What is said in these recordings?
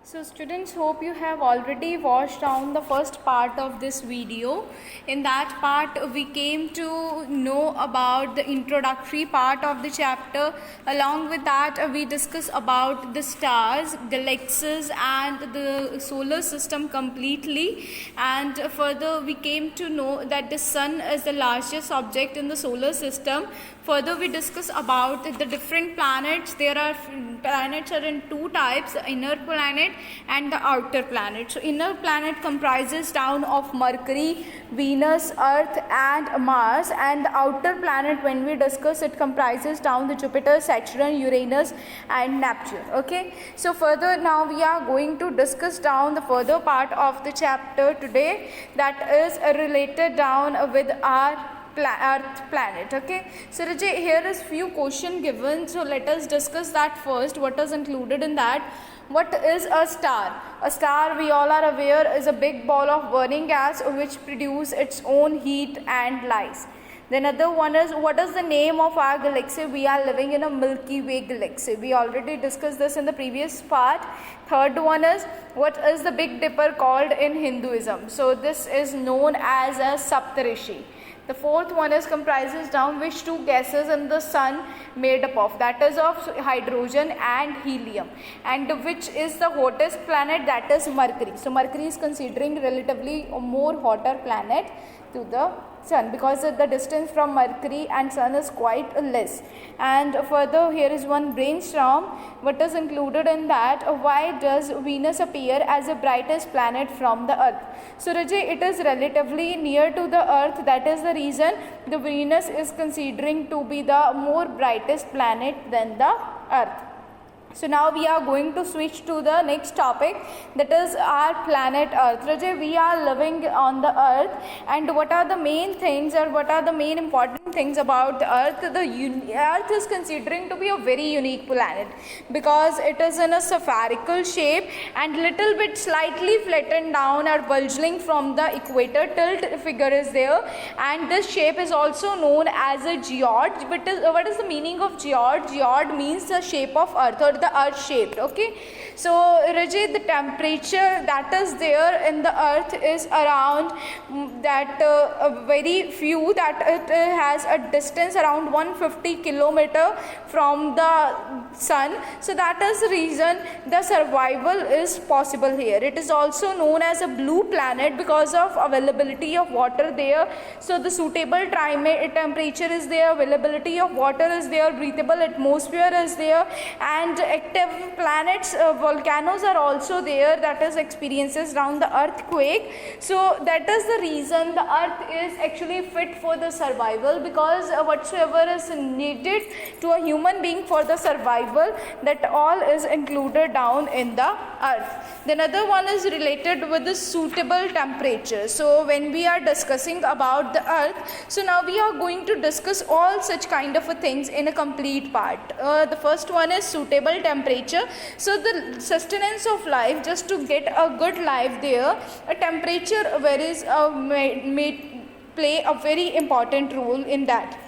So students, hope you have already watched down the first part of this video. In that part we came to know about the introductory part of the chapter. Along with that we discuss about the stars, galaxies and the solar system completely, and further we came to know that the sun is the largest object in the solar system. Further we discuss about the different planets. Planets are in two types, inner planet and the outer planet. So inner planet comprises down of Mercury, Venus, Earth and Mars, and the outer planet, when we discuss, it comprises down the Jupiter, Saturn, Uranus and Neptune. Okay, so further now we are going to discuss down the further part of the chapter today, that is related down with our Earth planet. Okay, so Rajay, here is few question given, so let us discuss that first. What is included in that? What is a star? A star, we all are aware, is a big ball of burning gas which produce its own heat and light. Then other one is, what is the name of our galaxy? We are living in a Milky Way galaxy. We already discussed this in the previous part. Third one is, what is the Big Dipper called in Hinduism? So this is known as a Saptarishi. The fourth one is, comprises down which two gases in the sun made up of, that is of hydrogen and helium, and which is the hottest planet, that is Mercury. So Mercury is considering relatively a more hotter planet to the sun, because the distance from Mercury and sun is quite less. And further here is one brainstorm. What is included in that? Why does Venus appear as the brightest planet from the Earth? So Rajay, it is relatively near to the Earth, that is the reason the Venus is considering to be the more brightest planet than the Earth. So now we are going to switch to the next topic, that is our planet Earth. Rajay, we are living on the Earth, and what are the main things or what are the main important things about the Earth? The Earth is considering to be a very unique planet because it is in a spherical shape and little bit slightly flattened down or bulging from the equator. Tilt figure is there, and this shape is also known as a geode. But what is the meaning of geode? Geode means the shape of Earth or the Earth shaped. Okay, so Rajay, the temperature that is there in the Earth is around very few, that it has a distance around 150 kilometer from the sun. So that is the reason the survival is possible here. It is also known as a blue planet because of availability of water there. So the suitable temperature is there, availability of water is there, breathable atmosphere is there, and active planets, volcanoes are also there, that is experiences around the earthquake. So that is the reason the Earth is actually fit for the survival, because whatsoever is needed to a human being for the survival, that all is included down in the Earth. Then another one is related with the suitable temperature. So when we are discussing about the Earth, so now we are going to discuss all such kind of things in a complete part. The first one is suitable temperature. So the sustenance of life, just to get a good life there, a temperature varies may play a very important role in that.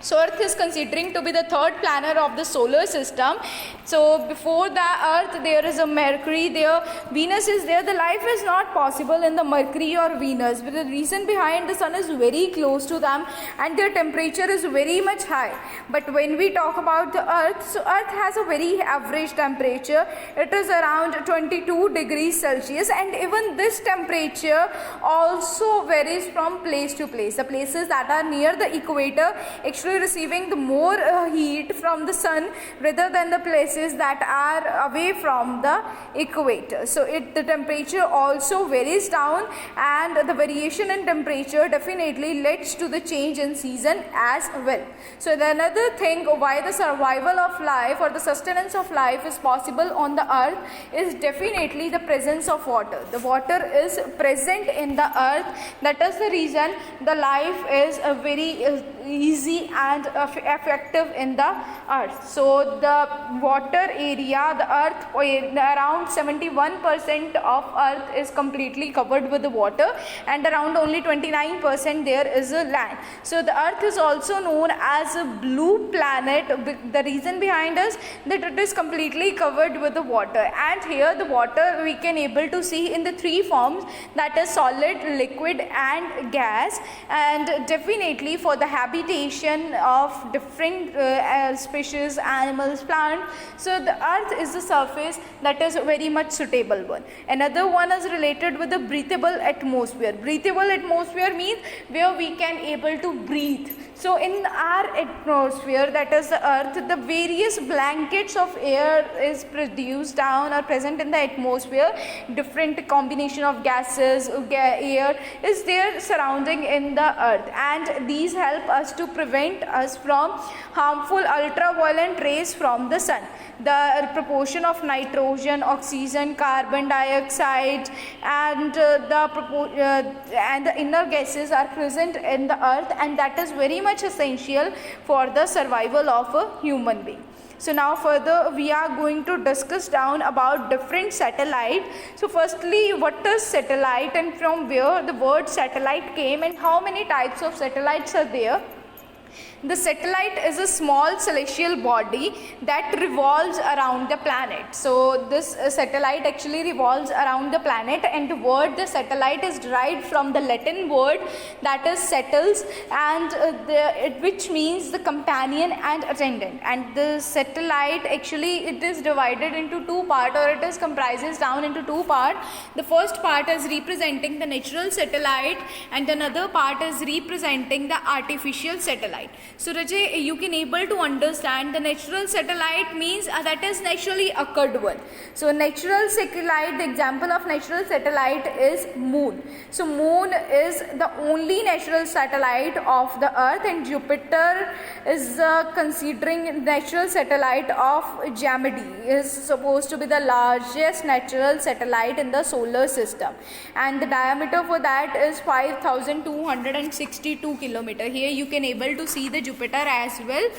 So Earth is considering to be the third planet of the solar system. So before the Earth there is a Mercury there, Venus is there. The life is not possible in the Mercury or Venus, but the reason behind the sun is very close to them and their temperature is very much high. But when we talk about the Earth, so Earth has a very average temperature. It is around 22 degrees Celsius, and even this temperature also varies from place to place. The places that are near the equator actually receiving the more heat from the sun rather than the places that are away from the equator. So the temperature also varies down, and the variation in temperature definitely leads to the change in season as well. So the another thing why the survival of life or the sustenance of life is possible on the Earth is definitely the presence of water. The water is present in the Earth, that is the reason the life is very easy and effective in the earth. So the water area, the earth, around 71% of earth is completely covered with the water, and around only 29% there is a land. So the earth is also known as a blue planet. The reason behind is that it is completely covered with the water, and here the water we can able to see in the three forms, that is solid, liquid and gas. And definitely for the habitation of different species, animals, plants, so the earth is the surface that is very much suitable one. Another one is related with the breathable atmosphere. Breathable atmosphere means where we can able to breathe. So in our atmosphere, that is the earth, the various blankets of air is produced down or present in the atmosphere. Different combination of gases, air is there surrounding in the earth, and these help us to prevent us from harmful ultraviolet rays from the sun. The proportion of nitrogen, oxygen, carbon dioxide and the inner gases are present in the earth, and that is very much essential for the survival of a human being. So now further we are going to discuss down about different satellite. So firstly, what is satellite and from where the word satellite came, and how many types of satellites are there? The satellite is a small celestial body that revolves around the planet. So this satellite actually revolves around the planet, and the word the satellite is derived from the Latin word that is settles, and which means the companion and attendant. And the satellite actually it is divided into two parts, or it is comprises down into two parts. The first part is representing the natural satellite, and another part is representing the artificial satellite. So Rajay, you can able to understand the natural satellite means that is naturally occurred one. So natural satellite, the example of natural satellite is moon. So moon is the only natural satellite of the earth, and Jupiter is considering natural satellite of Ganymede, is supposed to be the largest natural satellite in the solar system, and the diameter for that is 5262 kilometer. Here you can able to see the Jupiter as well.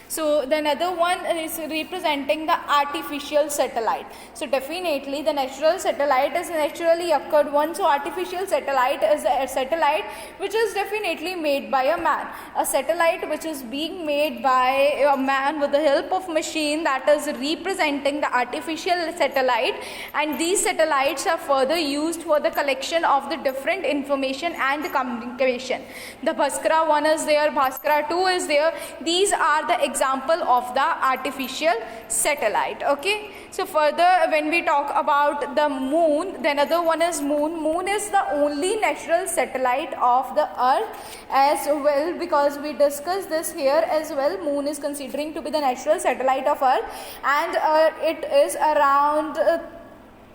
So the another one is representing the artificial satellite. So definitely the natural satellite is naturally occurred one. So artificial satellite is a satellite which is definitely made by a man. A satellite which is being made by a man with the help of machine, that is representing the artificial satellite. And these satellites are further used for the collection of the different information and the communication. The Bhaskara 1 is there, Bhaskara 2 is there. These are the example of the artificial satellite. Okay, so further when we talk about the moon, the another one is moon. Moon is the only natural satellite of the earth as well, because we discussed this here as well. Moon is considering to be the natural satellite of earth, and it is around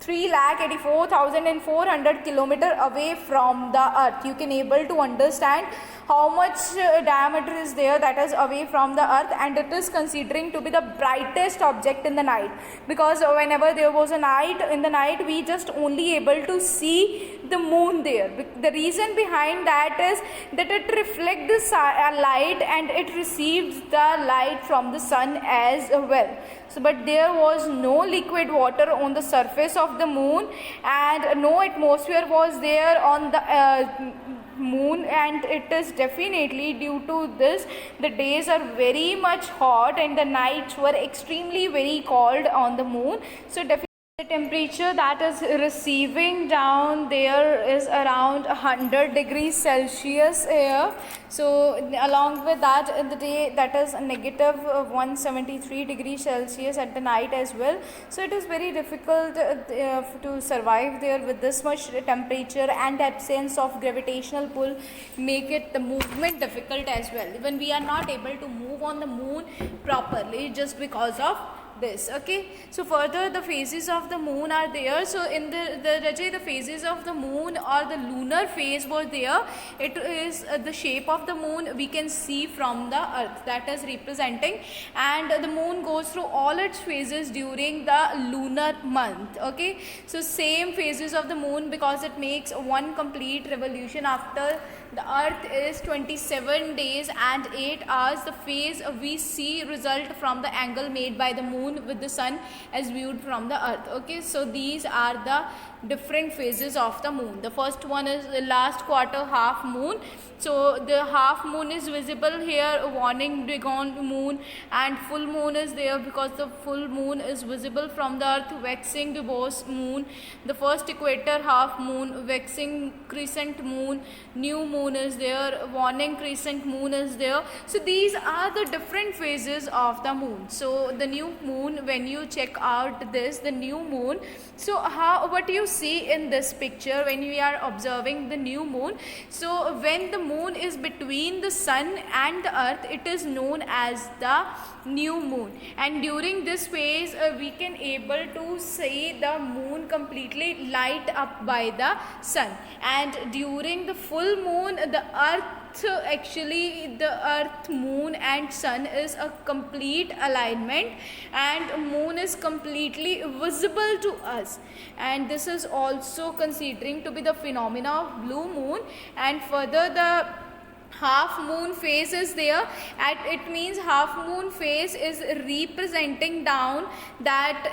3,84,400 kilometer away from the earth. You can able to understand how much diameter is there that is away from the earth, and it is considering to be the brightest object in the night, because whenever there was a night, in the night we just only able to see the moon there. The reason behind that is that it reflects the light and it receives the light from the sun as well. So but there was no liquid water on the surface of the moon, and no atmosphere was there on the moon, and it is definitely due to this the days are very much hot and the nights were extremely very cold on the moon. So definitely the temperature that is receiving down there is around 100 degrees Celsius here. So along with that, in the day that is negative 173 degrees Celsius at the night as well. So it is very difficult to survive there with this much temperature, and absence of gravitational pull make it the movement difficult as well. Even we are not able to move on the moon properly just because of this. Okay, so further the phases of the moon are there. So in the phases of the moon or the lunar phase were there. It is the shape of the moon we can see from the earth, that is representing, and the moon goes through all its phases during the lunar month. Okay, so same phases of the moon, because it makes one complete revolution after the earth is 27 days and 8 hours. The phase we see result from the angle made by the moon with the sun as viewed from the earth. Okay, so these are the different phases of the moon. The first one is the last quarter half moon. So the half moon is visible here, waning dawn moon, and full moon is there because the full moon is visible from the earth, waxing divorce moon, the first equator half moon, waxing crescent moon, new moon is there, waning crescent moon is there. So these are the different phases of the moon. So the new moon, when you check out this, the new moon, so what you see in this picture when we are observing the new moon, so when the moon is between the sun and the earth, it is known as the new moon, and during this phase we can able to see the moon completely light up by the sun, and during the full moon the earth, actually the earth, moon and sun is a complete alignment, and moon is completely visible to us, and this is also considering to be the phenomena of blue moon. And further the half moon phase is there, and it means half moon phase is representing down that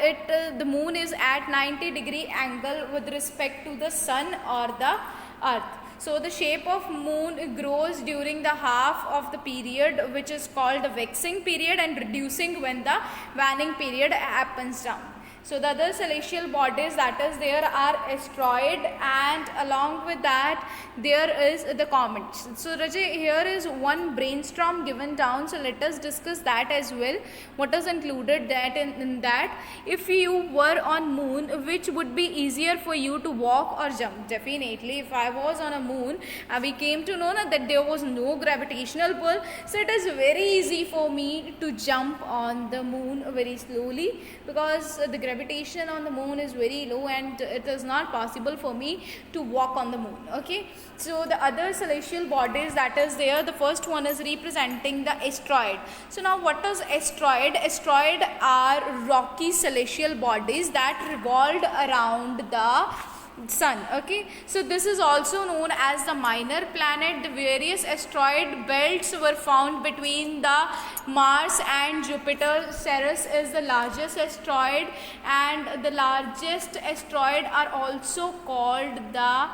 the moon is at 90-degree angle with respect to the sun or the earth. So the shape of moon grows during the half of the period, which is called the waxing period, and reducing when the waning period happens down. So the other celestial bodies that is there are asteroid, and along with that there is the comets. So Rajay, here is one brainstorm given down, so let us discuss that as well. What is included that in that? If you were on moon, which would be easier for you to walk or jump? Definitely if I was on a moon, we came to know that there was no gravitational pull, so it is very easy for me to jump on the moon very slowly, because the gravitation on the moon is very low and it is not possible for me to walk on the moon. Okay, so the other celestial bodies that is there, the first one is representing the asteroid. So now what is asteroid? Asteroid are rocky celestial bodies that revolved around the sun. Okay, so this is also known as the minor planet. The various asteroid belts were found between the Mars and Jupiter. Ceres is the largest asteroid, and the largest asteroid are also called the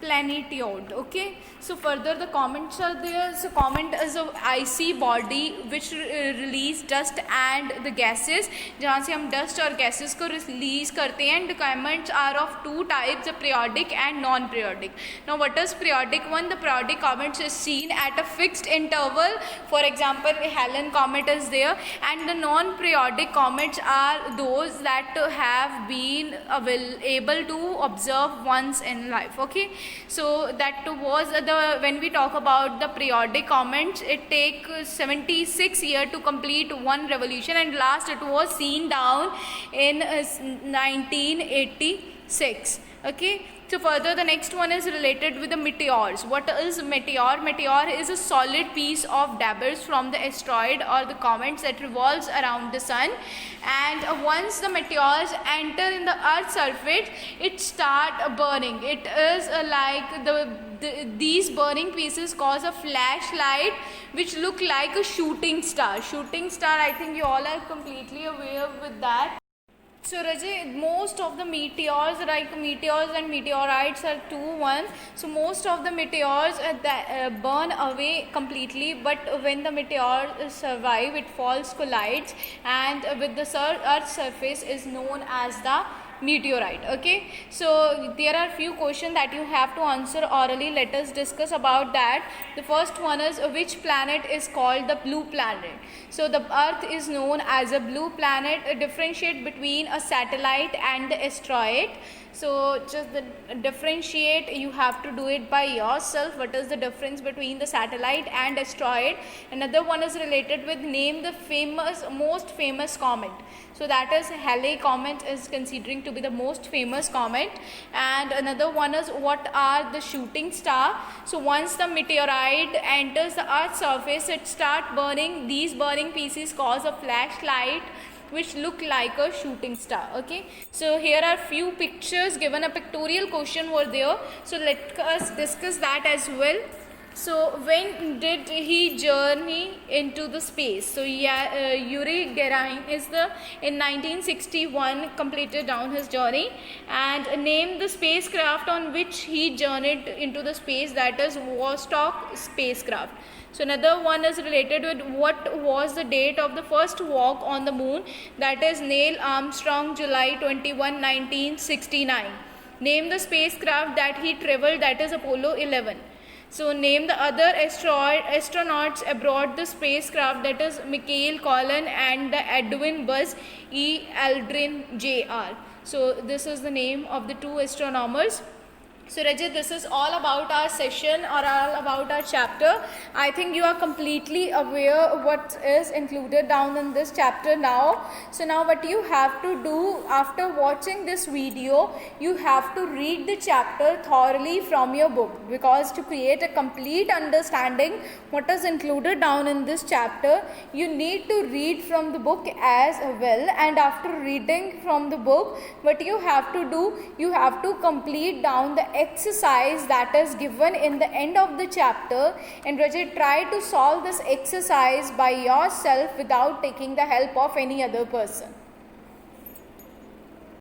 planetoid. Okay, so further the comets are there. So comet is a icy body which release dust and the gases, जहाँ से हम dust और gases को release करते हैं. And the comets are of two types, the periodic and non-periodic. Now what is periodic one? The periodic comets is seen at a fixed interval. For example, Helen comet is there, and the non-periodic comets are those that have been able to observe once in life. Okay, so that was when we talk about the periodic comets, it takes 76 years to complete one revolution, and last it was seen down in 1986. Okay, so further the next one is related with the meteors. What is meteor? Meteor is a solid piece of debris from the asteroid or the comets that revolves around the sun, and once the meteors enter in the earth's surface, it start burning. It is like these burning pieces cause a flashlight which look like a shooting star. Shooting star, I think you all are completely aware with that. So Rajay, most of the meteors, like meteors and meteorites are one. So most of the meteors burn away completely, but when the meteor survive, it falls, collides, and with the earth's surface is known as the meteorite. Okay, so there are few questions that you have to answer orally. Let us discuss about that. The first one is, which planet is called the blue planet? So the earth is known as a blue planet. Differentiate between a satellite and the asteroid. So just the differentiate, you have to do it by yourself. What is the difference between the satellite and asteroid? Another one is related with name the most famous comet. So that is Halley comet is considering to be the most famous comet. And another one is what are the shooting star. So once the meteorite enters the earth's surface, it start burning. These burning pieces cause a flashlight which look like a shooting star. Okay, so here are few pictures given, a pictorial question were there, so let us discuss that as well. So when did he journey into the space? So yeah, Yuri Gagarin is the in 1961 completed down his journey, and named the spacecraft on which he journeyed into the space, that is Vostok spacecraft. So another one is related with what was the date of the first walk on the moon, that is Neil Armstrong, July 21, 1969. Name the spacecraft that he traveled, that is Apollo 11. So name the other astronauts aboard the spacecraft, that is Michael Collin and the Edwin Buzz E. Aldrin Jr. So this is the name of the two astronomers. So Rajat, this is all about our session or all about our chapter. I think you are completely aware what is included down in this chapter now. So now what you have to do after watching this video, you have to read the chapter thoroughly from your book, because to create a complete understanding what is included down in this chapter, you need to read from the book as well. And after reading from the book, what you have to do, you have to complete down the exercise that is given in the end of the chapter, and Rajat, try to solve this exercise by yourself without taking the help of any other person.